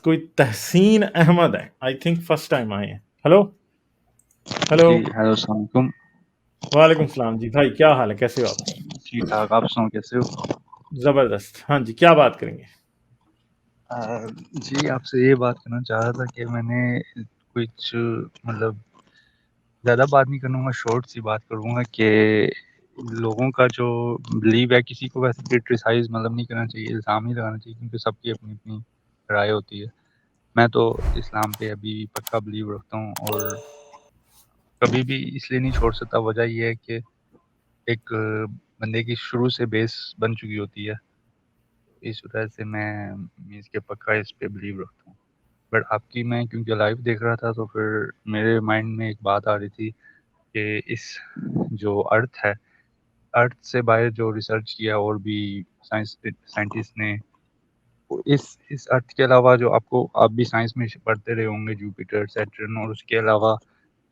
कोई तहसीन अहमद है, I think first time आए हैं। Hello hello. जी हेलो अस्सलाम वालेकुम। वालेकुम सलाम जी भाई, क्या हाल है, कैसे हो आप? ठीक ठाक, आप सुनाओ कैसे हो? जबरदस्त। हाँ जी, क्या बात करेंगे? जी आपसे ये बात करना चाह रहा था कि मैंने कुछ मतलब ज़्यादा बात नहीं करूँगा, शॉर्ट सी बात करूँगा कि लोगों का जो बिलीव है, किसी को वैसे क्रिटिसाइज मतलब नहीं करना चाहिए, इल्ज़ाम नहीं लगाना चाहिए, क्योंकि सबकी अपनी अपनी राय होती है। मैं तो इस्लाम पे अभी पक्का बिलीव रखता हूँ और कभी भी इसलिए नहीं छोड़ सकता। वजह ये है कि एक बंदे की शुरू से बेस बन चुकी होती है, इस वजह से मैं मीन्स के पक्का इस पे बिलीव रखता हूँ। बट आपकी मैं क्योंकि लाइव देख रहा था तो फिर मेरे माइंड में एक बात आ रही थी कि इस जो अर्थ है, अर्थ से बाहर जो रिसर्च किया और भी साइंटिस्ट ने, वो इस अर्थ के अलावा जो आपको आप भी साइंस में पढ़ते रहे होंगे, जुपिटर, सैटर्न और उसके अलावा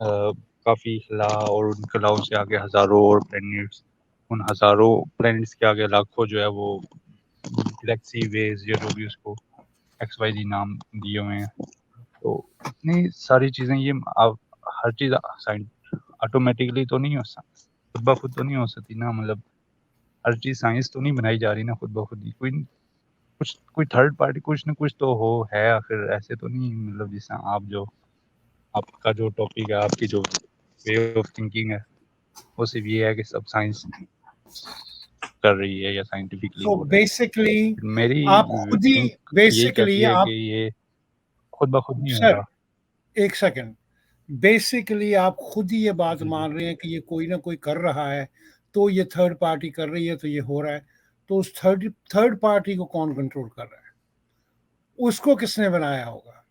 काफ़ी खला और उन खलाओं से आगे हज़ारों और प्लैनेट्स, उन हज़ारों प्लैनेट्स के आगे लाखों जो है वो गैलेक्सी वेज या जो भी उसको XYZ नाम दिए हुए हैं। तो इतनी सारी चीज़ें, ये आप हर चीज़ ऑटोमेटिकली तो नहीं हो सकती, खुद ब खुद तो नहीं हो सकती ना। मतलब हर चीज़ साइंस तो नहीं बनाई जा रही ना खुद ब खुद ही। कोई थर्ड पार्टी कुछ न कुछ तो हो है आखिर, ऐसे तो नहीं। मतलब जैसा आप जो आपका जो टॉपिक है, आपकी जो वे ऑफ थिंकिंग है, वो सिर्फ ये है कि सब साइंस कर रही है या साइंटिफिकली तो हो रहा है। बेसिकली मेरी आप खुद ही थिंक यही कहती बेसिकली है आप कि ये खुद ब खुद नहीं हो सर रहा। एक सेकंड, बेसिकली आप खुद ही ये बात जी जी। मान रहे हैं कि ये कोई ना कोई कर रहा है, तो ये थर्ड पार्टी कर रही है तो ये हो रहा है। तो उस थर्ड पार्टी को कौन कंट्रोल कर रहा है? उसको किसने बनाया होगा?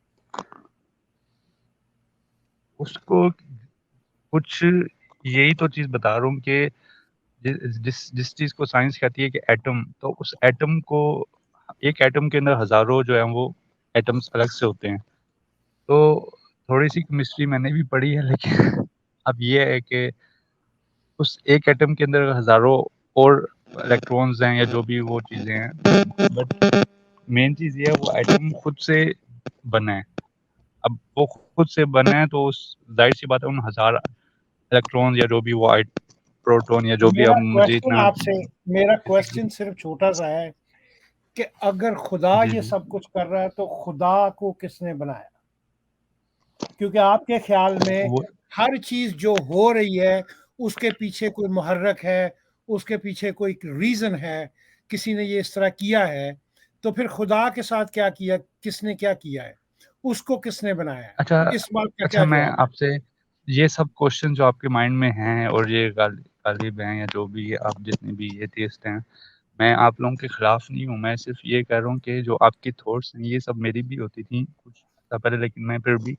उसको कुछ यही तो चीज़ बता रहा हूँ कि जिस चीज़ को साइंस कहती है कि एटम, तो उस एटम को, एक एटम के अंदर हज़ारों जो हैं वो एटम्स अलग से होते हैं। तो थोड़ी-सी केमिस्ट्री मैंने भी पढ़ी है, लेकिन अब ये है कि उस एक एटम के अंदर हज़ारों और इलेक्ट्रॉन्स हैं या जो भी वो चीज़ें हैं। बट मेन चीज़ ये है, वो एटम खुद से बना है। अब वो खुद से बना है तो उस ज़ाहिर-सी बात है, उन हज़ार इलेक्ट्रॉन्स या जो भी वो प्रोटॉन या जो भी, अब मुझे इतना। मेरा क्वेश्चन सिर्फ छोटा सा है कि अगर खुदा जी, ये जी। सब कुछ कर रहा है तो खुदा को किसने बनाया? क्योंकि आपके ख्याल में वो हर चीज जो हो रही है उसके पीछे कोई मुहर्रक है, उसके पीछे कोई रीजन है, किसी ने ये इस तरह किया है। तो फिर खुदा के साथ क्या किया, किसने क्या किया है, उसको किसने बनाया है? अच्छा इस बात का अच्छा, क्या मैं जवाब है? आपसे ये सब क्वेश्चन जो आपके माइंड में हैं और ये गालिब हैं या जो भी आप जितने भी एथियस्ट हैं, मैं आप लोगों के खिलाफ नहीं हूँ। मैं सिर्फ ये कह रहा हूँ कि जो आपकी थॉट्स हैं, ये सब मेरी भी होती थी कुछ अर्सा पहले, लेकिन मैं फिर भी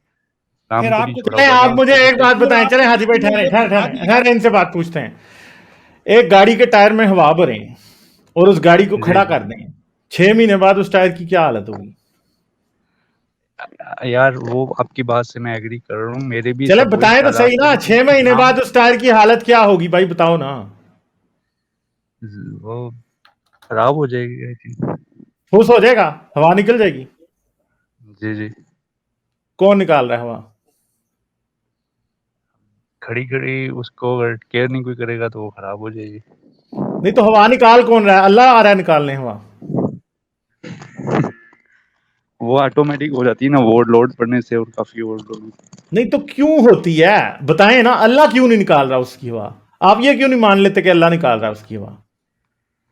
काम फिर को नहीं आपको छोड़ा। चले, आप वजह मुझे उसकी एक कुछ बात फिर बताएं। चले आपको हाजी भाई, किसी ने ठहरे ये ठहरे बता ठहरे दिया? ठहरे, इनसे बात पूछते हैं। एक गाड़ी के टायर में हवा भरें और उस गाड़ी को जी खड़ा जी। कर दें, 6 महीने बाद उस टायर की क्या हालत होगी? यार वो आपकी बात से मैं एग्री कर रहा हूँ, मेरे भी चले सब वही बताएं तो ख्यालात सही थे, ना, लेकिन 6 महीने हम बाद उस टायर की हालत क्या होगी भाई, बताओ ना। वो खराब हो जाएगी आई थिंक। फुस हो जाएगा, हवा निकल जाएगी। जी जी। कौन निकाल रहा है हवा? खड़ी खड़ी उसको अगर केयर नहीं कोई करेगा तो वो खराब हो जाएगी। नहीं तो हवा निकाल कौन रहा है? अल्लाह आ रहा है निकालने हवा। वो ऑटोमेटिक हो जाती है ना, वो लोड पड़ने से, और काफी ओवरलोड। नहीं तो क्यों होती है, बताएं ना। अल्लाह क्यों नहीं निकाल रहा उसकी हवा? आप ये क्यों नहीं मान लेते कि अल्लाह निकाल रहा है उसकी हवा?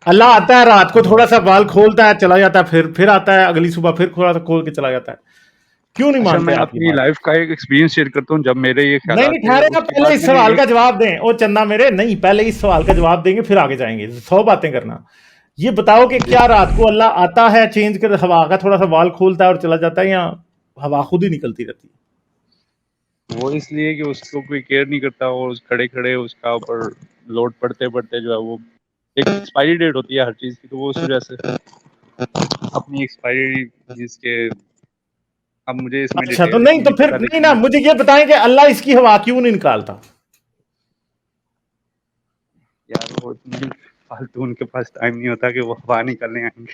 अल्लाह आता है, रात को थोड़ा सा बाल खोलता है, चला जाता है, फिर आता है अगली सुबह, फिर थोड़ा सा खोल के चला जाता है। क्यों नहीं अच्छा, मानते मैं आप ये अपनी बात? लाइफ का एक एक्सपीरियंस शेयर करता हूँ। जब मेरे ये नहीं ख्यालात नहीं, थे, ठहरे ना, उसके पहले बाद इस मैंने सवाल का एक। जवाब दें। ओ चन्ना मेरे, नहीं, पहले इस सवाल का जवाब देंगे फिर आगे जाएंगे। 100 बातें करना। ये बताओ कि जी क्या रात को अल्लाह आता है, चेंज कर हवा का थोड़ा सा बाल खोलता है और चला जाता है, या हवा खुद ही निकलती रहती है? वो इसलिए कि उसको कोई केयर नहीं करता, और उस खड़े खड़े उसका ऊपर लोड पड़ते पड़ते जो है वो एक एक्सपायरी डेट होती है हर चीज़ की, तो वो उस वजह से अपनी एक्सपायरी जिसके, अब मुझे इसमें अच्छा, तो डिटेल नहीं इतनी तो नहीं फिर पता, नहीं लेकिन ना, मैं। मुझे ये बताएं कि अल्लाह इसकी हवा क्यों नहीं निकालता? यार वो इतनी फालतू, उनके पास टाइम नहीं होता कि वो हवा निकलने आएंगे।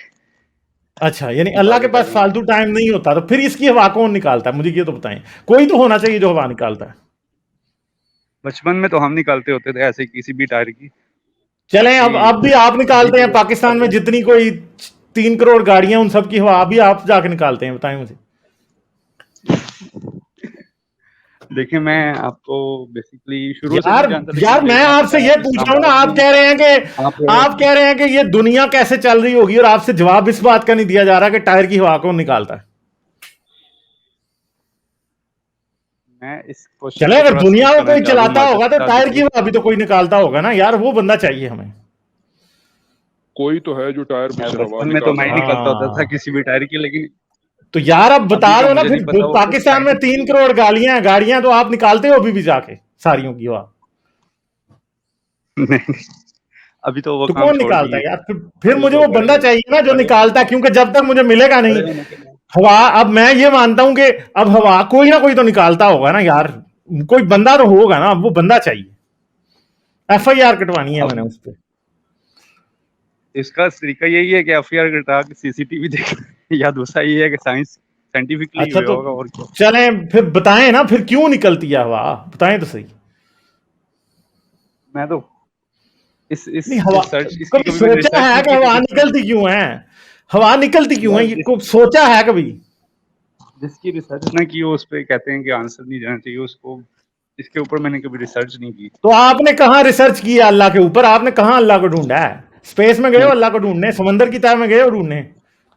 अच्छा, यानी अल्लाह के पास फालतू टाइम नहीं होता, तो फिर इसकी हवा कौन निकालता है? मुझे ये तो बताएं, कोई तो होना चाहिए जो हवा निकालता है। बचपन में तो हम निकालते होते थे ऐसे किसी भी टायर की। चलें, अब भी आप निकालते हैं। अभी पाकिस्तान में जितनी कोई 3 करोड़ गाड़ियां, उन सब की हवा अभी आप जाके निकालते हैं, बताएं मुझे। देखिए, मैं आपको बेसिकली शुरू से यार नहीं जानता, यार लेकिन मैं एक आपसे हफ्ता ये पूछ रहा हूं ना, इस्लामाबाद में आप कह रहे हैं कि ये दुनिया कैसे चल रही होगी, और आपसे जवाब इस बात का नहीं दिया जा रहा कि टायर की हवा कौन निकालता है। मैं इस क्वेश्चन चले, को अगर थोड़ा दुनिया स्किप को करना कोई चलाता चाहूंगा होगा तो जब टायर की तक हवा भी तो कोई निकालता होगा ना यार, वो बंदा चाहिए हमें। कोई तो है जो टायर में से हवा बचपन में तो मैं ही निकाल रहा है। निकलता होता था हाँ, किसी भी टायर की, लेकिन तो यार अब बता अभी का दो ना मुझे फिर। नहीं पता। वो कुछ पाकिस्तान में 3 करोड़ गाड़ियां तो आप निकालते हो अभी भी जाके सारियों की हवा। नहीं, अभी तो वो तो काम कौन छोड़ निकालता दिए। है यार? फिर ये मुझे तो वो बड़े बंदा चाहिए ना जो निकालता है, क्योंकि जब तक मुझे मिलेगा नहीं बड़े होने के बाद हवा। अब मैं ये मानता हूं कि अब हवा कोई ना कोई तो निकालता होगा ना यार, कोई बंदा तो होगा ना, अब वो बंदा चाहिए। FIR कटवानी है मैंने अब उस पर। इसका तरीका यही है कि एफआईआर कटा के सीसीटीवी देख या दूसरा ये है कि साइंटिफिकली अच्छा, हुआ तो होगा और क्या। चलें फिर बताएं ना, फिर क्यों निकलती है हवा, बताएं तो सही। मैं तो इस नहीं, हवा रिसर्च इसकी कभी कभी मैंने सोचा रिसर्च है नहीं कि की थी हवा निकलती क्यों है? हवा निकलती क्यों है, यार, ये सोचा है कभी? जिसकी रिसर्च ना की हो उस पे कहते हैं कि आंसर नहीं जाना चाहिए उसको। इसके ऊपर मैंने कभी रिसर्च नहीं की। तो आपने कहां रिसर्च की है अल्लाह के ऊपर? आपने कहां अल्लाह को ढूंढा है? स्पेस में गए हो मैं अल्लाह को ढूंढने? समंदर की तह में गए हो ढूंढने?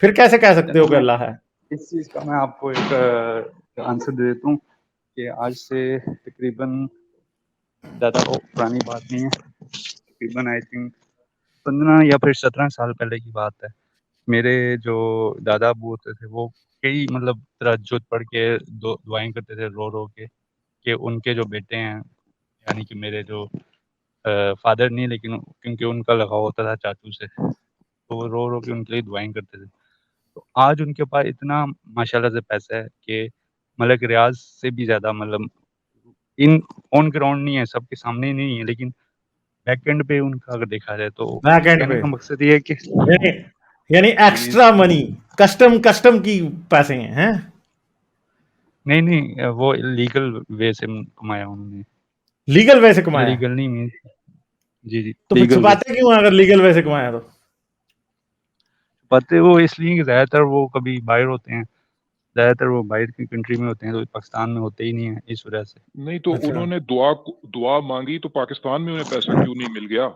फिर कैसे कह सकते हो चलो, कि मैं अल्लाह है? इस चीज का मैं आपको एक आंसर दे देता हूँ कि आज से तकरीबन ज़्यादा वो पुरानी बात नहीं है। तकरीबन आई थिंक 15 या फिर 17 साल पहले की बात है। मेरे जो दादा अबू होते थे वो कई मतलब तहज्जुद पढ़ के दुआएं करते थे रो रो के कि उनके जो बेटे हैं, यानी कि मेरे जो फादर नहीं, लेकिन क्योंकि उनका लगाव होता था चाचू से, तो वो रो रो के उनके लिए दुआएं करते थे। तो आज उनके पास इतना माशाल्लाह से पैसा है कि मलक रियाज से भी ज़्यादा, मतलब इन ऑन ग्राउंड नहीं है, सबके सामने नहीं है, लेकिन बैक एंड पे उनका अगर देखा जाए तो बैक एंड कहने पे का मकसद ये है कि यानी यानी एक्स्ट्रा मनी, कस्टम कस्टम की पैसे हैं? नहीं नहीं, वो लीगल वे से कमाया उन्होंने। लीगल वे से कमाया? इलीगल नहीं मीन, जी जी, तो फिर लीगल वे। छुपाते क्यों हैं अगर लीगल वे से कमाया तो? पता है वो इसलिए कि ज़्यादातर वो कभी बाहर होते हैं, ज़्यादातर वो बाहर की कंट्री में होते हैं, तो पाकिस्तान में होते ही नहीं है इस वजह से। नहीं तो अच्छा, उन्होंने दुआ मांगी तो पाकिस्तान में उन्हें पैसा क्यों नहीं मिल गया?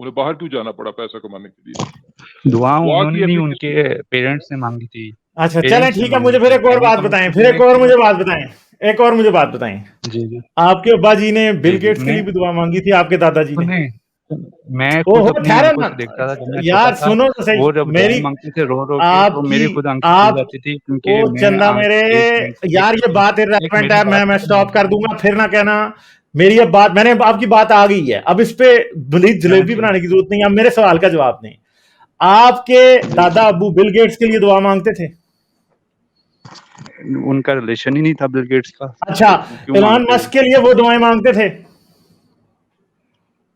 उन्हें बाहर क्यों जाना पड़ा पैसा कमाने के लिए? दुआ दुआ उन्होंने की नहीं, ऐसी उनके पेरेंट्स ने मांगी थी। अच्छा, चलें पेरेंट्स ने ठीक है। मांगी मुझे फिर थी। एक और कहने बात का बताएं, मकसद ये है कि एक और मुझे बात बताएं। जी जी आपके अब्बा जी ने बिल जी जी गेट्स के लिए भी दुआ मांगी थी, आपके दादाजी ने? उन्हें मैं खुद ओहो, अपनी ठहरो आंखों ना से देखता था जब मैं छोटा यार, था। सुनो तो सही वो जब दुआ मेरी। मांगते थे रो रो के, तो आपकी मेरी खुद आंखें खुल आप जाती थी, ओ क्योंकि मैं चंदा आज मेरे, एज 96 यार ये की। बात एक इररिलेवेंट मेरी है, बात मैं तो स्टॉप कर सुनो। दूंगा, फिर ना कहना। मेरी अब बात, मैंने आपकी बात आ गई है, अब इस पे भली चलें जलेबी चलें बनाने की जरूरत नहीं है। अब मेरे सवाल का जवाब दें। आपके जी दादा अबू बिल गेट्स के लिए दुआ मांगते थे? उनका रिलेशन ही नहीं था बिल गेट्स का, अच्छा, तो वो क्यों एलन मांगते वो? मस्क के लिए वो दुआएं मांगते थे?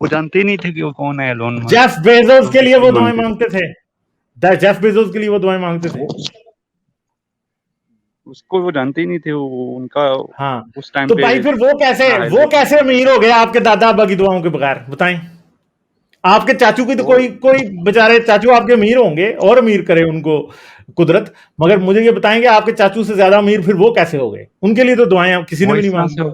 वो जानते ही नहीं थे कि वो कौन है एलोन जेफ मस्क, बेजोस तो के फिर लिए वो क्यों दुआएं मांगते थे? मांगते थे? जेफ बेजोस के लिए वो दुआएं मांगते थे? वो उसको वो जानते ही नहीं थे, वो उनका हाँ, उस टाइम तो पे भाई फिर इतना हाईलाइट नहीं वो था। अमीर हो गए आपके दादा अब्बा की दुआओं के बगैर? बताएं। आपके चाचू की तो वो कोई कोई बेचारे चाचू आपके अमीर होंगे, और अमीर करे उनको कुदरत। मगर मुझे ये बताएंगे, आपके चाचू से ज्यादा अमीर फिर वो कैसे हो गए? उनके लिए तो दुआएं किसी ने वो भी नहीं इस तरह मांगी। से हो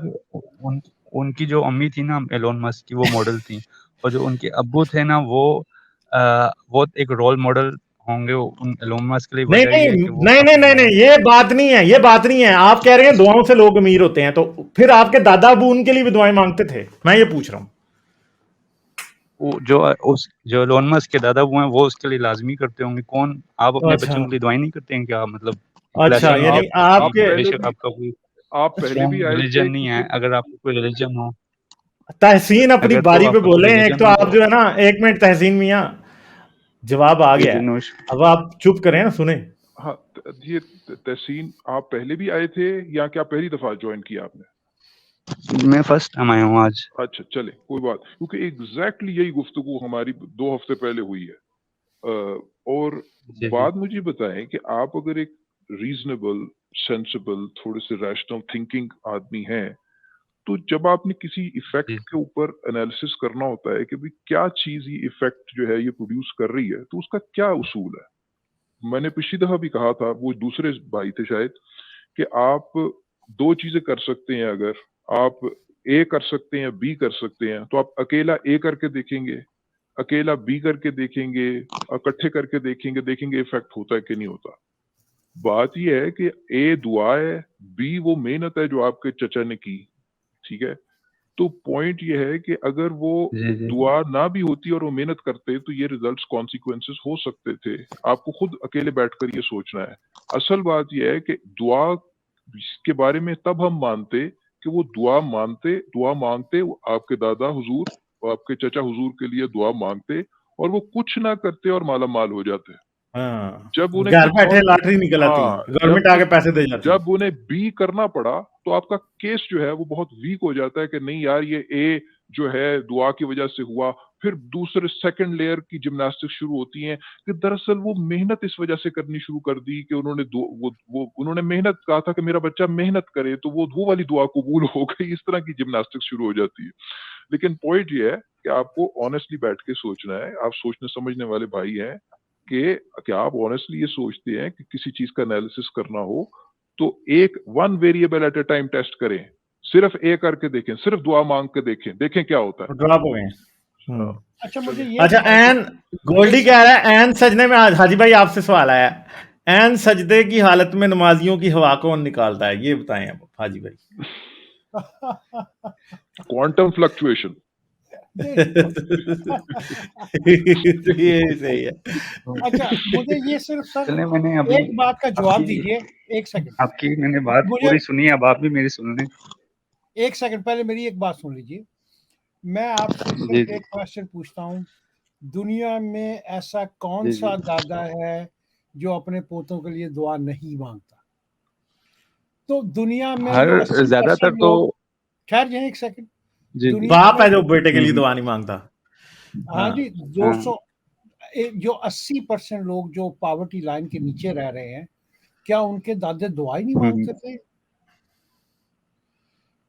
गए। उनकी जो अम्मी थी ना एलोन मस्क की, वो मॉडल थी, और जो उनके अब्बू थे ना वो एक रोल मॉडल होंगे उन एलोन मस्क के लिए। नहीं वजह नहीं ये है कि वो नहीं नहीं काफी नहीं बड़ा। नहीं, ये बात नहीं है, ये बात नहीं है। आप कह रहे हैं दुआओं से लोग अमीर होते हैं, तो फिर आपके दादा अबू उनके लिए भी दुआएं मांगते थे? मैं ये पूछ रहा हूँ। वो जो एलोन मस्क के दादा वो हैं, वो उसके लिए लाजमी करते होंगे। कौन, आप अपने अच्छा, बच्चों के लिए दुआएं नहीं करते हैं क्या? मतलब अच्छा, ब्लेसिंग यानी आप आपके पहले बेशक भी आपका कोई आप पहले भी स्ट्रॉन्ग आए रिलीजन थे नहीं कि है, फिर अगर आपको कोई रिलीजन हो, तहसीन अपनी अगर तो बारी पे आपका कोई बोले हैं। एक रिलीजन तो हो आप तो जो है ना, 1 मिनट तहसीन मियाँ, जवाब आ जी गया जी है। नोश। अब आप चुप करें ना, सुने। हाँ, ये तहसीन आप पहले भी आए थे या क्या पहली दफा ज्वाइन किया आपने? मैं फर्स्ट टाइम आया हूँ आज। अच्छा, चले कोई बात, क्योंकि एग्जैक्टली यही गुफ्तगू हमारी 2 हफ्ते पहले हुई है। और जी। बात मुझे बताएं कि आप अगर एक रीजनेबल, सेंसिबल, थोड़े से रैशनल थिंकिंग आदमी हैं, तो जब आपने किसी इफेक्ट जी। के ऊपर एनालिसिस करना होता है कि भाई क्या चीज ये इफेक्ट जो है ये प्रोड्यूस कर रही है, तो उसका क्या उसूल है? मैंने पिछली दफा भी कहा था, वो दूसरे भाई थे शायद, कि आप दो चीजें कर सकते हैं। अगर आप ए कर सकते हैं, बी कर सकते हैं, तो आप अकेला ए करके देखेंगे, अकेला बी करके देखेंगे, इकट्ठे करके देखेंगे, देखेंगे इफेक्ट होता है कि नहीं होता। बात यह है कि ए दुआ है, बी वो मेहनत है जो आपके चचा ने की, ठीक है। तो पॉइंट ये है कि अगर वो जी, जी। दुआ ना भी होती और वो मेहनत करते तो ये रिजल्ट्स कॉन्सिक्वेंसेस हो सकते थे। आपको खुद अकेले बैठकर ये सोचना है। असल बात ये है कि दुआ के बारे में तब हम मानते कि वो दुआ मांगते, वो आपके दादा हुजूर और आपके चचा हुजूर के लिए दुआ मांगते और वो कुछ ना करते और माला माल हो जाते। हाँ, जब उन्हें घर कुछ बैठे और लॉटरी निकल आती, हाँ, गवर्नमेंट आके पैसे दे जाती। जब उन्हें बी करना पड़ा तो आपका केस जो है वो बहुत वीक हो जाता है कि नहीं यार ये ए जो है दुआ की वजह से हुआ। फिर दूसरे सेकंड लेयर की जिम्नास्टिक्स शुरू होती हैं कि दरअसल वो मेहनत इस वजह से करनी शुरू कर दी कि उन्होंने उन्होंने मेहनत कहा था कि मेरा बच्चा मेहनत करे, तो वो वाली दुआ कबूल हो गई। इस तरह की जिम्नास्टिक्स शुरू हो जाती है। लेकिन पॉइंट ये है कि आपको ऑनेस्टली बैठ के सोचना है। आप सोचने समझने वाले भाई हैं कि आप ऑनेस्टली ये सोचते हैं कि किसी चीज का एनालिसिस करना हो तो एक one variable at a time test करें, सिर्फ ए करके देखें, सिर्फ दुआ मांग के देखें क्या होता है। ड्रॉप हो गए। हाँ, अच्छा मुझे चलिए। ये अच्छा, बताइए, एन गोल्डी कह रहा है एन सजदे में, हाजी भाई आपसे सवाल आया, एन सजदे की हालत में नमाजियों की हवा कौन निकालता है, ये बताएं अब हाजी भाई। Quantum fluctuation. ये सही है। अच्छा मुझे ये सिर्फ सर चलिए, मैंने अभी एक बात का जवाब आपकी दीजिए, एक सेकंड आपकी मैंने बात मुझे पूरी सुनी, अब आप भी मेरी सुन लें। एक सेकंड पहले मेरी एक बात सुन लीजिए। मैं आपसे जी, सिर्फ जी। एक क्वेश्चन पूछता हूँ, दुनिया में ऐसा कौन जी, सा जी। दादा है जो अपने पोतों के लिए दुआ नहीं मांगता? तो दुनिया में जो हर 80% ज्यादातर तो लोग, ठहर जाए एक सेकंड, जी, जी। दुनिया बाप है में जो बेटे के लिए हम्म, दुआ नहीं मांगता। हाँ हाँ, जी, हाँ। 200 जो 80% लोग जो पॉवर्टी लाइन के नीचे रह रहे हैं, क्या उनके दादे दुआ ही नहीं हम्म, मांगते थे?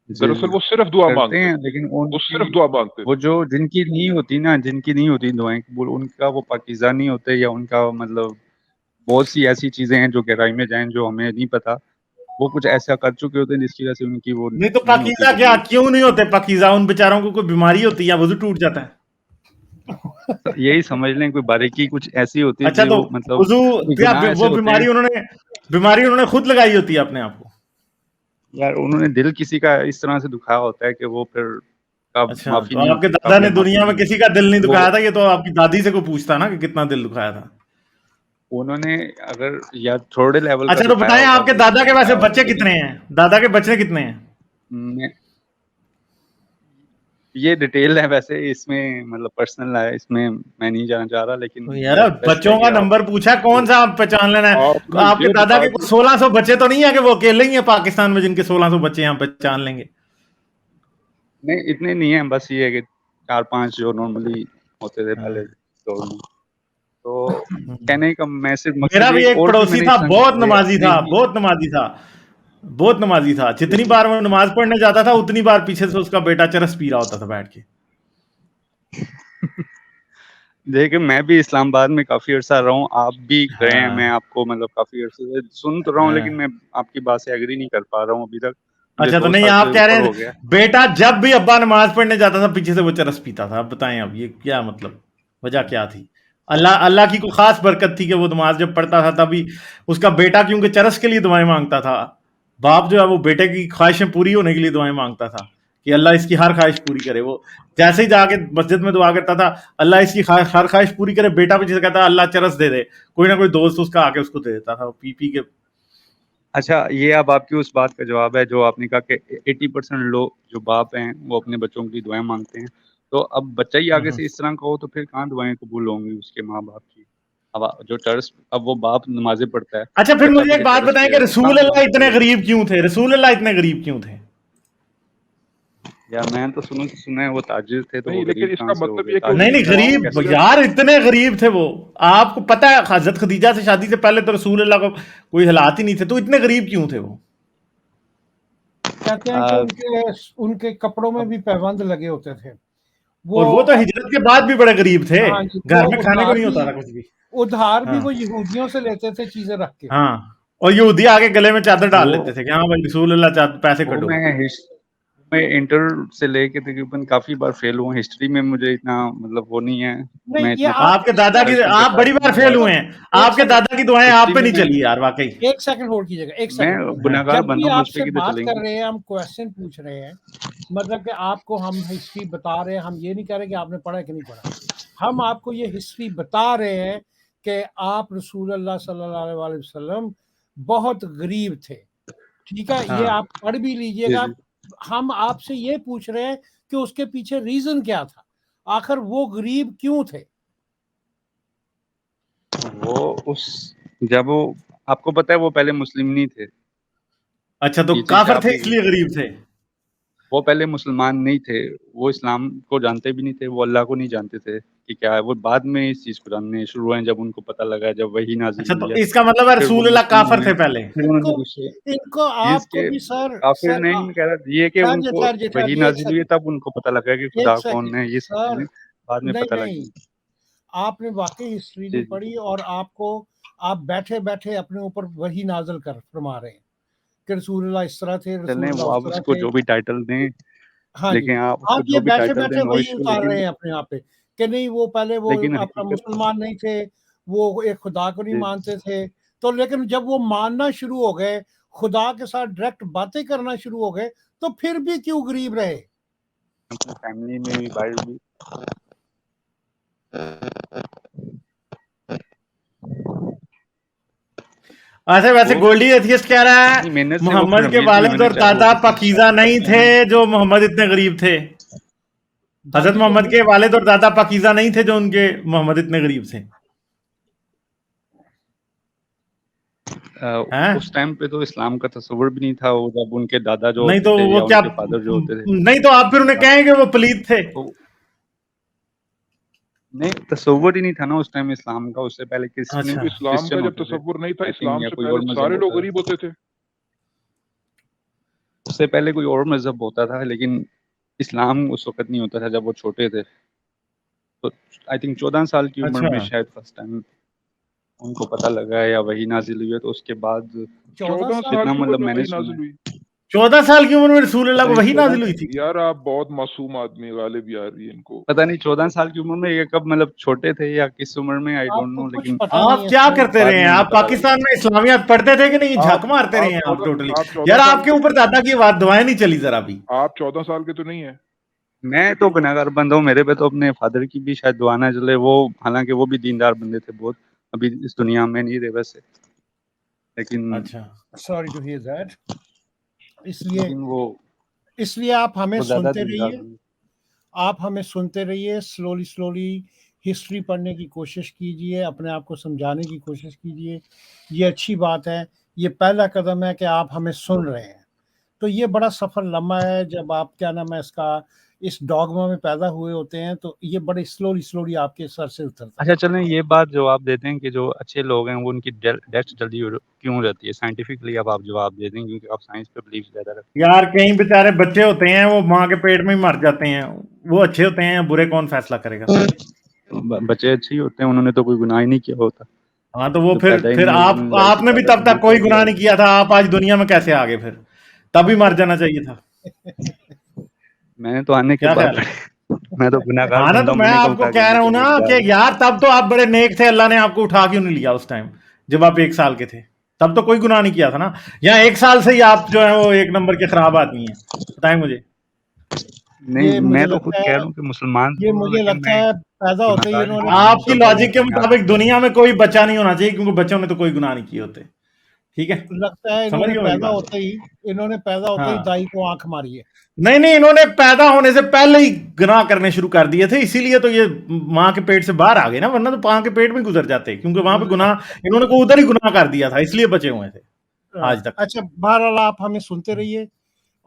जी, दरअसल जी। वो सिर्फ दुआ करते मांगते, हैं, लेकिन वो सिर्फ उनकी दुआ मांगते। वो जो जिनकी नहीं होती ना, जिनकी नहीं होती दुआएं कबूल, उनका वो पाकीज़ा नहीं होते, या उनका मतलब बहुत सी ऐसी चीजें हैं जो गहराई में जाएं जो हमें नहीं पता। वो कुछ ऐसा कर चुके होते हैं जिसकी वजह से उनकी वो नहीं तो नहीं होती पाकीज़ा क्या, कबूल। क्यों नहीं होते पाकीज़ा? उन बेचारों को कोई बीमारी होती है या वजू टूट जाता है? यही समझ लें, कोई बारीकी कुछ ऐसी होती है अच्छा, तो जो मतलब वजू कोई क्या गुनाह ऐसे वो होते हैं। बीमारी उन्होंने खुद लगाई होती है अपने आप को? यार उन्होंने दिल किसी का इस तरह से दुखाया होता है कि वो फिर कब अच्छा, माफी तो नहीं आपके होती, दादा ने काबिल माफी दुनिया में नहीं किसी का दिल नहीं वो दुखाया था? ये तो आपकी दादी से को पूछता ना कि कितना दिल दुखाया था। उन्होंने अगर या थोड़े लेवल का अच्छा, तो दुखाया बताएं होगा आपके तो दादा उसमें के वैसे दुखाया होगा, बच्चे लेकिन कितने हैं? दादा के बच्चे कितने हैं? मैं ये डिटेल है वैसे, इसमें मतलब पर्सनल है, इसमें मैं नहीं जाना चाह रहा, लेकिन तो यार, ये बेस्ट है बच्चों कि का आप नंबर पूछा, कौन सा आप पहचान लेना है? आपने आपके ये दादा बता के दिया। 1600 बच्चे तो नहीं है कि वो अकेले ही है पाकिस्तान में जिनके 1600 बच्चे यहाँ पहचान लेंगे? नहीं, इतने नहीं है, बस ये है कि 4-5 जो नॉर्मली होते थे पहले हाँ। दौर में। तो कहने का मैं सिर्फ मेरा मकसद भी ये, एक और भी पड़ोसी मैंने था, इस तरह की बहुत चीजें नमाजी नहीं था, की। बहुत नमाजी था, बहुत नमाजी था। जितनी जी, बार वो नमाज पढ़ने जाता था उतनी बार पीछे से उसका बेटा चरस पी रहा होता था बैठ के। देखिए मैं भी इस्लामाबाद में काफी अर्सा रहा हूँ, आप भी गए हैं, मैं हाँ, आपको मतलब काफी अर्से से सुन तो रहा हूँ, लेकिन हाँ। मैं आपकी बात से एग्री नहीं कर पा रहा हूँ अभी तक। मुझे अच्छा, तो 2 नहीं, साल से आप कह रहे ऊपर हो हैं गया। बेटा जब भी अब्बा नमाज पढ़ने जाता था पीछे से वो चरस पीता था। अब बताएं, अब ये क्या मतलब, वजह क्या थी? अल्लाह अल्लाह की कोई खास बरकत थी कि वो नमाज जब पढ़ता था तभी उसका बेटा क्योंकि चरस के लिए दुआएं मांगता था। बाप जो है वो बेटे की ख्वाहिशें पूरी होने के लिए दुआएं मांगता था कि अल्लाह इसकी हर ख्वाहिश पूरी करे। वो जैसे ही जाके मस्जिद में दुआ करता था, अल्लाह इसकी हर ख्वाहिश पूरी करे, बेटा पीछे से कहता अल्लाह चरस दे दे। कोई ना कोई दोस्त उसका आके उसको दे देता था, पी पी के। अच्छा, ये अब आपकी उस बात का जवाब है जो आपने कहा कि 80% लोग जो बाप हैं वो अपने बच्चों की दुआएं मांगते हैं। तो अब बच्चा ही आगे से इस तरह का हो तो फिर कहाँ दुआएं कबूल होंगी उसके माँ बाप की? अब जो चर्च, अब वो बाप नमाजें पढ़ता है, अच्छा, फिर बच्चा मुझे एक पीछे बात चरस पी बताएं रहा कि है, तो रसूल कहाँ अल्लाह दुआएं इतने कबूल होंगी? गरीब क्यों थे? रसूल अल्लाह इतने गरीब क्यों थे? यार मैं तो सुना है वो ताजिर थे, तो नहीं, वो लेकिन गरीब इसका कहाँ से हो मतलब गए? ये कि ताजिर नहीं नहीं का गरीब कैसे? यार, इतने गरीब थे वो। आपको पता है हजरत खदीजा से शादी से पहले तो रसूल अल्लाह को कोई हालात ही नहीं थे, तो इतने गरीब क्यों थे वो? कहते हैं कि आ, उनके कपड़ों में भी पैबंद लगे होते थे वो। और वो तो हिजरत के बाद भी बड़े गरीब थे, हाँ जी, घर वो में खाने को नहीं होता था कुछ भी। उधार भी हाँ वो यहूदियों से लेते थे चीजें रख के। हाँ, और यहूदी आके गले में चादर डाल वो लेते थे कि हाँ भाई रसूल अल्लाह पैसे वो कटो। मैं इंटर से लेके तकरीबन काफी बार फेल हुआ। हिस्ट्री में मुझे इतना मतलब वो नहीं है, नहीं, मैं ये इतना आप आपके दादा की, प्रोफेशनल आप बड़ी कैपेसिटी बार नहीं फेल रहा। हुए हैं, एक आपके सेकंड, दादा की दुआएं आप हिस्ट्री पे में नहीं मैं चली यार वाकई। एक सेकंड होल्ड कीजिएगा, एक मैं सेकंड। गुनाहगार जब बन भी रहा हूँ, मुझ पे आपसे किधर बात चलेंगे? कर रहे हैं, हम क्वेश्चन पूछ रहे हैं, मतलब कि आपको हम हिस्ट्री बता रहे हैं, हम ये नहीं कह रहे कि आपने पढ़ा कि नहीं पढ़ा। हम आपको ये हिस्ट्री बता रहे हैं कि आप रसूल अल्लाह सल्लल्लाहु अलैहि वसल्लम बहुत गरीब थे, ठीक है, ये हाँ आप पढ़ भी जी लीजिएगा। जी। हम आपसे ये पूछ रहे हैं कि उसके पीछे रीजन क्या था, आखिर वो गरीब क्यों थे? वो उस जब वो आपको पता है वो पहले मुस्लिम नहीं थे। अच्छा, तो ये चीज काफर आप थे भी, इसलिए गरीब थे? वो पहले मुसलमान नहीं थे, वो इस्लाम को जानते भी नहीं थे, वो अल्लाह को नहीं जानते थे कि क्या है। वो बाद में इस चीज को जानने शुरू हुए, जब उनको पता लगा, जब वही नाजिल अच्छा, हुई तो है, इसका मतलब है फिर वो रसूल अल्लाह मुस्लिम काफर हुए। थे पहले? फिर इनको उन्होंने दूसरे इनको मीन्स आपको के भी सर काफिर सर नहीं, मैं कह रहा ये कि उनको वही ठहरिए, एक नाजिल हुई है, सेकंड, तब उनको पता लगा कि एक खुदा कौन सेकंड है। ये सब सर। चीजें बाद में नहीं पता नहीं, लगी। आपने वाकई हिस्ट्री जी नहीं जी। पढ़ी, और आपको आप बैठे बैठे अपने ऊपर वही नाजल कर फरमा रहे हैं कि रसूलुल्लाह इस तरह थे, चलें, वो रसूलुल्लाह उस आप तरह उसको थे। जो भी टाइटल दें, हाँ जी, लेकिन आप उसको आप ये जो भी बैठे टाइटल दें, बैठे नो वही इशू, उतार रहे लेकिन हैं अपने आप पे कि नहीं वो पहले वो लेकिन अपना हकीकत मुसलमान नहीं थे, वो एक खुदा को नहीं जी मानते थे। तो लेकिन जब वो मानना शुरू हो गए, खुदा के साथ डायरेक्ट बातें करना शुरू हो गए, तो फिर भी क्यों गरीब रहे? अपनी फैमिली में भी, भाई भी। अच्छा, वैसे वो गोल्डी एथियस्ट कह रहा है इतनी मेहनत से वो मोहम्मद के पिरामिड भी वालिद बने, और चाहे वो दादा भी पाकीज़ा नहीं थे जो मोहम्मद इतने गरीब थे। हजरत दादी मोहम्मद जो के वालिद और दादा पाकीज़ा नहीं थे जो उनके मोहम्मद इतने गरीब थे हैं? उस टाइम पे तो इस्लाम का तस्वुर भी नहीं था। वो जब उनके दादा जो नहीं होते तो थे वो या क्या, उनके फादर जो होते थे, नहीं तो आप फिर उन्हें कहेंगे वो पलीत थे? तो नहीं, तस्वुर ही नहीं था ना उस टाइम इस्लाम का। उससे पहले अच्छा, तो इस्लाम का क्रिश्चियन जब होते थे, तसव्वुर नहीं था, आई थिंक, इस्लाम या से कोई पहले और तो मजहब सारे लोग होता था। गरीब होते थे। उससे पहले कोई और मजहब होता था, लेकिन इस्लाम उस वक्त नहीं होता था जब वो छोटे थे। तो आई थिंक 14 साल की उम्र अच्छा, में शायद फर्स्ट टाइम उनको पता लगा है, या वही नाजिल हुई है। तो उसके बाद 14 14 साल साल जितना की उम्र मतलब में मैंने वही सुना नाजिल है, हुई? 14 साल की उम्र में रसूल अल्लाह पता को नहीं वही 14 नाजिल हुई थी? यार आप बहुत मासूम आदमी, गालिब आ रही है इनको। पता नहीं 14 साल की उम्र में ये कब मतलब छोटे थे या किस उम्र में, आई डोंट आपको नो। कुछ लेकिन पता नहीं आप है क्या सर। करते बाद रहे में हैं? उन्हें आप पता लगा। पाकिस्तान में इस्लामियात पढ़ते थे कि नहीं? झक आप मारते रहे आप हैं आप 14 टोटली। आप 14 यार साल आपके ऊपर दादा की बात दुआएं नहीं चली जरा भी। आप 14 साल के तो नहीं है? मैं तो गुनाहगार बंदा हूँ। मेरे पे तो अपने फादर की भी शायद दुआ ना चले। वो हालांकि वो भी दीनदार बंदे थे बहुत, अभी इस दुनिया में नहीं रहे वैसे, लेकिन अच्छा, सॉरी टू हियर दैट। इसलिए लेकिन इसलिए आप हमें वो ज्यादा सुनते दीनदार रहिए, बंदे। आप हमें सुनते रहिए, स्लोली स्लोली हिस्ट्री पढ़ने की कोशिश कीजिए, अपने आप को समझाने की कोशिश कीजिए। ये अच्छी बात है, ये पहला कदम है कि आप हमें सुन रहे हैं। तो ये बड़ा सफ़र लम्बा है। जब आप क्या नाम है इसका, इस डॉगमा में पैदा हुए होते हैं, तो ये बड़े स्लोली स्लोली आपके सर से उतरता है। अच्छा चलें, ये बात जवाब देते हैं कि जो अच्छे लोग हैं वो उनकी डेथ जल्दी क्यों हो जाती है साइंटिफिकली। अब आप जवाब दे दें, क्योंकि आप साइंस पे बिलीव ज्यादा रखते यार कई बेचारे बच्चे होते हैं वो माँ के पेट में ही मर जाते हैं, वो अच्छे होते हैं बुरे कौन फैसला करेगा? हैं। बच्चे अच्छे ही होते हैं, उन्होंने तो कोई गुनाह ही नहीं किया होता। हाँ, तो वो जो फिर पैदा ही फिर नहीं हुए, आप उन्होंने जाहिर सी आपने भी बात है तब तक तकलीफ कोई तो गुनाह किया नहीं होगा। किया था, आप आज दुनिया में कैसे आ गए फिर? तभी मर जाना चाहिए था। मैंने तो आने के क्या बाद ख्याल है? मैं तो गुनाहगार हाँ ना, बंदा तो हूँ, मैं मैंने कब आपको कहा कि कह मैं रहा हूँ कोई ना गुनाहगार कि हूँ। यार तब तो आप बड़े नेक थे, अल्लाह ने आपको उठा क्यों नहीं लिया उस टाइम जब आप 1 साल के थे? तब तो कोई गुनाह नहीं किया था ना। या 1 साल से ही आप जो है वो 1 नंबर के खराब आदमी हैं? बताएं मुझे। नहीं, ये मुझे मैं तो खुद लगता कह है रहा हूँ कि मुसलमान ये हूँ, मुझे लेकिन लगता मैं है पैदा होते ही गुनाहगार नहीं इन्होंने हूँ। मैं आपकी सब लोगों लॉजिक को के गुनाह मुताबिक दुनिया में कोई बच्चा नहीं होना चाहिए क्योंकि बच्चों ने तो कोई गुनाह नहीं किए होते। ठीक है, लगता है समझ गए मेरी बात? इन्होंने पैदा होते ही हाँ, दाई को आंख मारी है। नहीं नहीं, इन्होंने पैदा होने से पहले ही गुनाह करने शुरू कर दिए थे, इसीलिए तो ये माँ के पेट से बाहर आ गए ना, वरना तो माँ के पेट में गुजर जाते, क्योंकि वहां पे मुझे गुनाह लगता इन्होंने को उधर ही गुनाह कर दिया था, इसलिए बचे हुए थे है आज तक। अच्छा, बहरहाल आप हमें सुनते रहिए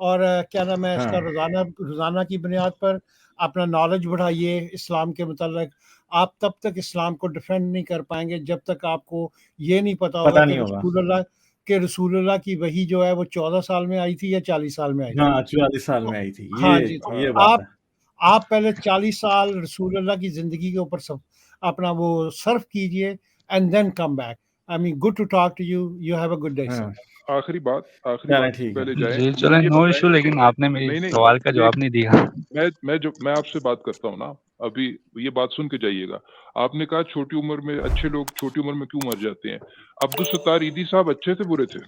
और क्या नाम है इसका, हाँ रोज़ाना की बुनियाद पर अपना नॉलेज बढ़ाइए इस्लाम के मुतालिक। आप तब तक इस्लाम को डिफेंड नहीं कर पाएँगे जब तक आपको ये नहीं पता होगा पता कि नहीं होगा। रसूलुल्लाह की वही जो है वो 14 साल में आई थी या 40 साल में आई थी। हाँ 44 साल तो में आई थी, हाँ जी, तो ये बात है। आप पहले 40 साल रसूलुल्लाह की ज़िंदगी के ऊपर सब अपना वो सर्फ कीजिए and then come back. I mean good to talk to you, you have a good day sir. हाँ आखिरी बात चलें से ठीक है। पहले जाएं, जी मुझे चलो, ये नो बताएं इशू, लेकिन आपने मेरे नहीं सवाल का एक जवाब नहीं दिया। मैं आपसे बात करता हूँ ना, अभी ये बात सुन के जाइएगा। आपने कहा छोटी उम्र में अच्छे लोग छोटी उम्र में क्यों मर जाते हैं। अब्दुल सत्तार ईदी साहब अच्छे थे बुरे थे?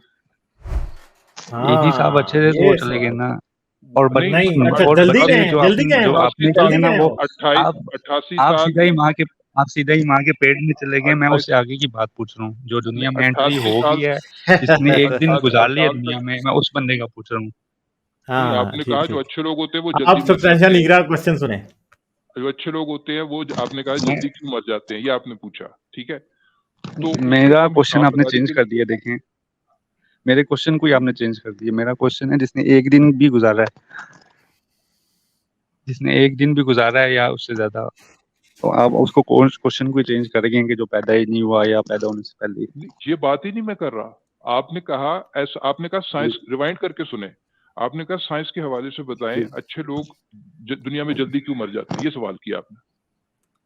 ईदी साहब अच्छे थे तो वो चले गए ना। और नहीं, नहीं, अच्छा और जल्दी बच्चे गए जो हैं, जल्दी गए हैं जो वो, आपने जल्दी किए ना गए हैं वो, वो। 88 आप 88 आप साल सीधा ही माँ के पेट में चले गए। मैं 28 उससे आगे की बात पूछ रहा हूँ, जो दुनिया में एंट्री 88 हो साल गई है, जिसने एक दिन 88 गुजार लिया साल दुनिया तक में, मैं उस बंदे का पूछ रहा हूँ। नहीं, हाँ आपने ठीक कहा जो ठीक। अच्छे लोग होते हैं वो आप जल्दी मर सब्सटेंशियल जाते हैं। नीगरा क्वेश्चन सुने। जो अच्छे लोग होते हैं वो आपने कहा मैं- जल्दी क्यों मर जाते हैं, ये आपने पूछा, ठीक है। तो मेरा उसको क्वेश्चन आपने वफादारी चेंज के कर दिया। देखें, मेरे क्वेश्चन को ही आपने चेंज कर दिया। मेरा क्वेश्चन है जिसने एक दिन भी गुजारा है या उससे ज्यादा, तो आप उसको क्वेश्चन को चेंज करेंगे कि जो पैदा ही नहीं हुआ या पैदा होने से पहले। ये बात ही नहीं मैं कर रहा। आपने कहा साइंस रिवाइंड करके सुने। आपने कहा साइंस के हवाले से बताएं अच्छे लोग दुनिया में जल्दी क्यों मर जाते हैं, ये सवाल किया आपने।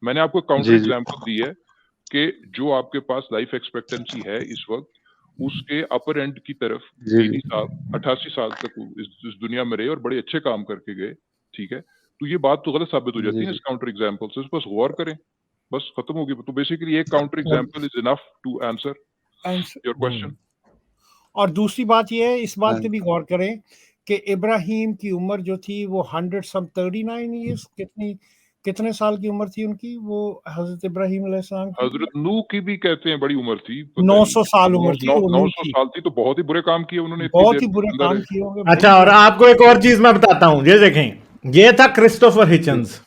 मैंने आपको काउंटर जी। एग्जांपल दी है कि जो आपके पास लाइफ एक्सपेक्टेंसी है इस वक्त, उसके अपर एंड की तरफ जी ईदी साहब 88 साल तक इस दुनिया में रहे और बड़े अच्छे काम करके गए, ठीक है। तो ये बात तो गलत साबित हो जाती है इस काउंटर एग्जांपल से। बस गौर करें, बस खत्म होगी। तो बेसिकली एक counter example is enough to answer your question. और दूसरी बात ये है, इस बात हाँ। पे भी गौर करें कि इब्राहिम की उम्र जो थी वो 139 ईयर्स, कितने साल की उम्र थी उनकी, वो हजरत इब्राहिम अलैहिस्सलाम की? हजरत नूह की भी कहते हैं बड़ी उम्र थी, 900 साल उम्र थी वो नूह 900 की। साल थी। तो बहुत ही बुरे काम किए उन्होंने, इतनी बहुत देर ही तक बुरे जिंदा काम रहे। किए होंगे। अच्छा, और आपको एक और चीज मैं बताता हूं, ये देखें, ये था क्रिस्टोफर हिचन्स।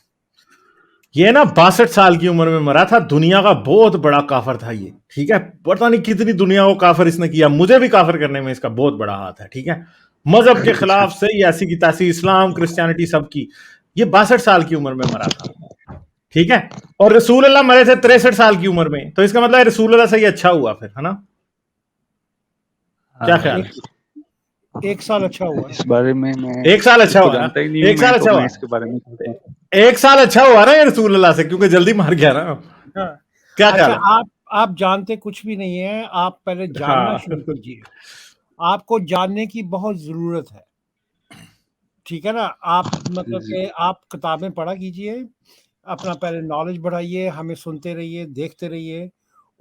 ये ना 62 साल की उम्र में मरा था। दुनिया का बहुत बड़ा काफर था ये, ठीक है। पता नहीं कितनी दुनिया को काफर इसने किया, मुझे भी काफर करने में इसका बहुत बड़ा हाथ है, ठीक है। मजहब के खिलाफ से ऐसी की तैसी, इस्लाम क्रिश्चियनिटी सबकी। ये 62 साल की उम्र में मरा था, ठीक है। और रसूल अल्लाह मरे थे 63 साल की उम्र में। तो इसका मतलब रसूल अल्लाह से ही अच्छा हुआ फिर, है ना? क्या ख्याल है? एक साल अच्छा हुआ। इस बारे में मैं एक साल अच्छा हुआ ना? जानता ही नहीं एक साल अच्छा मैं हुआ, इसके बारे में एक साल अच्छा हुआ ना ये रसूल अल्लाह से, क्योंकि जल्दी मार गया ना। हाँ। क्या ख्याल अच्छा, है? आप जानते कुछ भी नहीं है, आप पहले जानना हाँ शुरू कीजिए। आपको जानने की बहुत जरूरत है, ठीक है ना। आप मतलब जी। कि आप किताबें पढ़ा कीजिए, अपना पहले नॉलेज बढ़ाइए, हमें सुनते रहिए, देखते रहिए।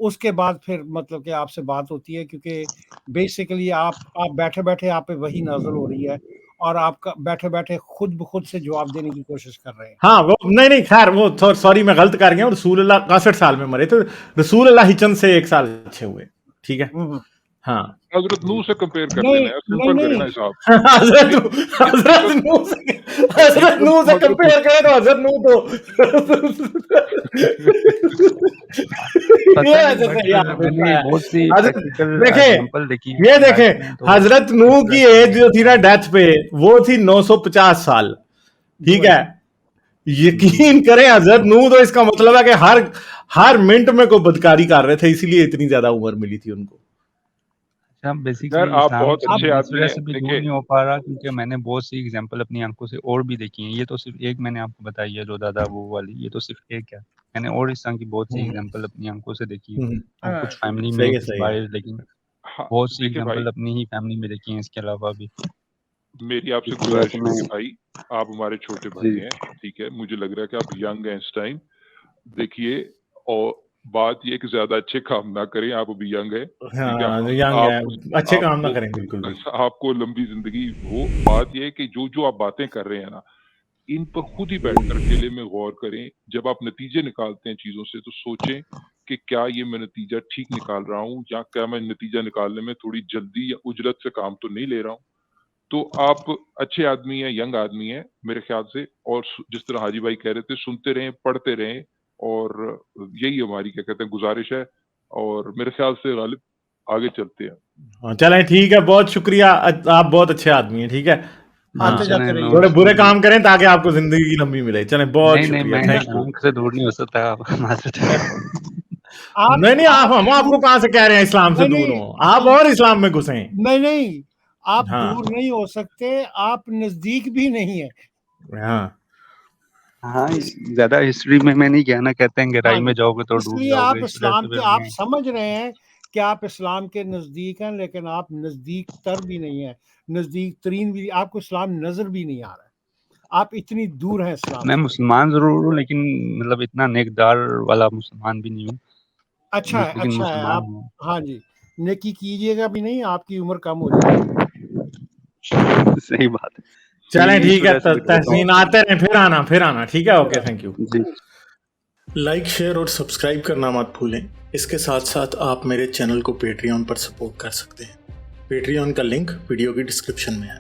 उसके बाद फिर मतलब कि आपसे बात होती है, क्योंकि बेसिकली आप बैठे-बैठे आप पे वही नाज़िल हो रही है और आपका बैठे-बैठे खुद ब खुद से जवाब देने की कोशिश कर रहे हैं। हाँ, वो नहीं खैर, वो सॉरी मैं गलत कर गया। रसूल अल्लाह 61 साल में मरे थे। रसूल अल्लाह हिचन से एक साल अच्छे हुए, ठीक है। हाँ हजरत नूह से कंपेयर कर नहीं, देना है, सिंपल नहीं, करें ना नहीं। हिसाब। हजरत नूह से कंपेयर करें तो हजरत नूह तो ये ऐसे सही आपने बताया। बहुत सी हजरत प्रैक्टिकल देखें, एग्जांपल देखी है ये लाइफ देखें, में, तो हजरत नूह की एज जो थी ना डेथ पे, वो थी 950 साल, ठीक है। यकीन करें हजरत नूह, तो इसका मतलब है कि हर मिनट में कोई बदकारी कर रहे थे, इसीलिए इतनी ज्यादा उम्र मिली थी उनको। हम यार बेसिकली आप इस्लाम बहुत से अच्छे इस आदमी वजह हैं। से भी दूर देखिए नहीं हो पा रहा, क्योंकि मैंने बहुत सी एग्जांपल अपनी आंखों से और भी देखी हैं। ये तो सिर्फ एक मैंने आपको बताई है, जो दादा वो वाली, ये तो सिर्फ एक है। मैंने और इस तरह की बहुत सी एग्जांपल अपनी आंखों से देखी है, और कुछ फैमिली में, कुछ सही है। बाहर, लेकिन हाँ, बहुत सी देखिए भाई, एग्जांपल अपनी ही फैमिली में देखी हैं, इसके अलावा भी। मेरी आपसे इसलिए गुजारिश तो है कि मैं भाई आप हमारे छोटे भाई हैं, ठीक है। मुझे लग रहा है कि आप यंग हैं इस टाइम। देखिए, और बात ये कि ज्यादा अच्छे काम ना करें, आप अभी यंग है, ठीक है। हाँ, यंग है, अच्छे काम ना करें बिल्कुल भी। आपको लंबी जिंदगी हो। बात ये है कि जो आप बातें कर रहे हैं ना, इन पर खुद ही बैठकर अकेले में गौर करें। जब आप नतीजे निकालते हैं चीजों से, तो सोचें कि क्या ये मैं नतीजा ठीक निकाल रहा हूँ, या क्या मैं नतीजा निकालने में थोड़ी जल्दी या उजरत से काम तो नहीं ले रहा हूँ। तो आप अच्छे आदमी हैं, यंग आदमी हैं मेरे ख्याल से। और जिस तरह हाजी भाई कह रहे थे, सुनते रहें, पढ़ते रहें, और यही हमारी क्या कहते हैं गुजारिश है। और मेरे ख्याल से गालिब आगे चलते हैं। हाँ, चलें ठीक है, बहुत शुक्रिया। आप बहुत अच्छे आदमी हैं, ठीक है। आते जाते चलें, रहिए। थोड़े बुरे काम करें ताकि आपको जिंदगी लंबी मिले। चलें, बहुत नहीं नहीं, शुक्रिया, मैं थैंक यू। इस्लाम से दूर नहीं हो सकता। आप माजरत है। आप नहीं आप हम आपको कहां से कह रहे हैं इस्लाम से नहीं दूर नहीं हो, आप और इस्लाम में घुसे हैं। नहीं आप हाँ दूर नहीं हो सकते, आप नजदीक भी नहीं है। हाँ हाँ, ज्यादा हिस्ट्री में मैं नहीं गया ना, कहते हैं गहराई हाँ में जी, जाओगे तो डूब इसलिए जाओगे, आप इस वजह इस्लाम से के फिर आप मैं समझ रहे हैं कि आप इस्लाम के नजदीक हैं, लेकिन आप नजदीक तर भी नहीं है, नजदीक तरीन भी, आपको इस्लाम नजर भी नहीं आ रहा है, आप इतनी दूर हैं इस्लाम मैं से। मुसलमान जरूर हूँ, लेकिन मतलब इतना नेकदार वाला मुसलमान भी नहीं हूँ, अच्छा है, लेकिन अच्छा है। मुसलमान आप हूँ। हाँ जी, नेकी कीजिएगा भी नहीं, आपकी उम्र कम हो जाएगी। सही बात है। चलें, मैं इस ठीक है। वजह से भी डरता तहसीन हूँ। आते रहें, फिर आना, ठीक है, ओके, थैंक यू। जी। लाइक, शेयर और सब्सक्राइब करना मत भूलें। इसके साथ साथ आप मेरे चैनल को पेट्रियन पर सपोर्ट कर सकते हैं। पेट्रियन का लिंक वीडियो की डिस्क्रिप्शन में है।